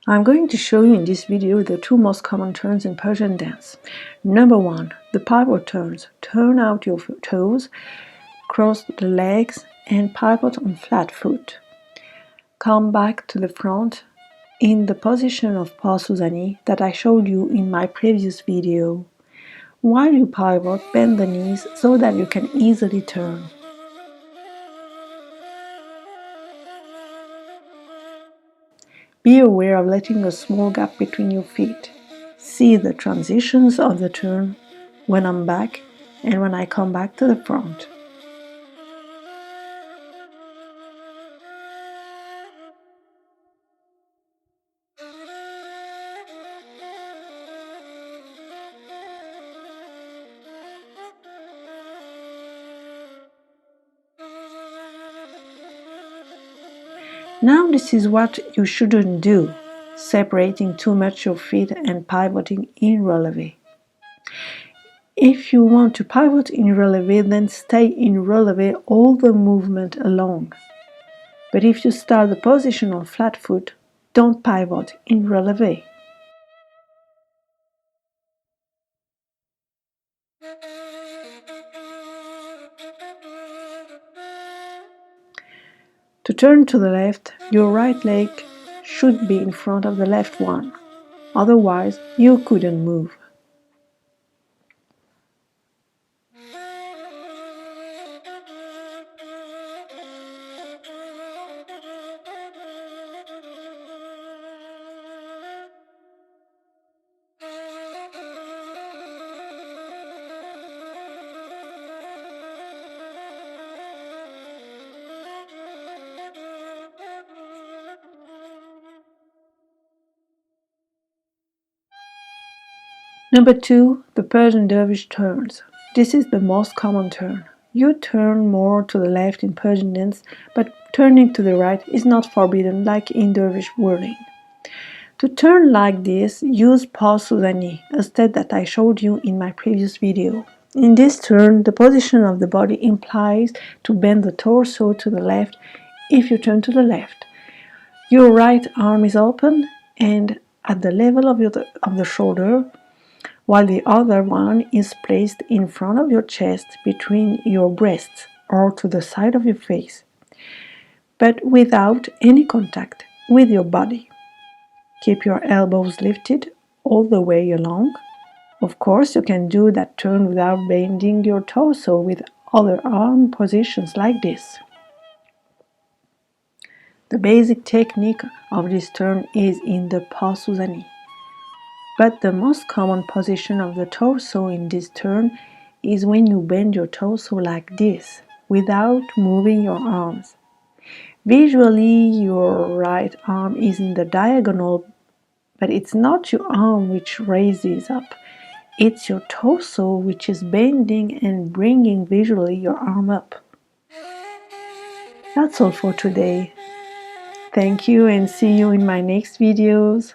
I'm going to show you in this video the two most common turns in Persian dance. Number 1, the pivot turns. Turn out your toes, cross the legs and pivot on flat foot. Come back to the front in the position of pas Suzani that I showed you in my previous video. While you pivot, bend the knees so that you can easily turn. Be aware of letting a small gap between your feet. See the transitions of the turn when I'm back and when I come back to the front. Now this is what you shouldn't do, separating too much your feet and pivoting in releve. If you want to pivot in releve, then stay in releve all the movement along. But if you start the position on flat foot, don't pivot in releve. To turn to the left, your right leg should be in front of the left one, otherwise you couldn't move. Number 2, the Persian dervish turns. This is the most common turn. You turn more to the left in Persian dance, but turning to the right is not forbidden like in dervish whirling. To turn like this, use pas Suzani, a step that I showed you in my previous video. In this turn, the position of the body implies to bend the torso to the left if you turn to the left. Your right arm is open and at the level of the shoulder, while the other one is placed in front of your chest between your breasts or to the side of your face, but without any contact with your body. Keep your elbows lifted all the way along. Of course, you can do that turn without bending your torso with other arm positions like this. The basic technique of this turn is in the pas Suzani. But the most common position of the torso in this turn is when you bend your torso like this, without moving your arms. Visually, your right arm is in the diagonal, but it's not your arm which raises up. It's your torso which is bending and bringing visually your arm up. That's all for today. Thank you and see you in my next videos.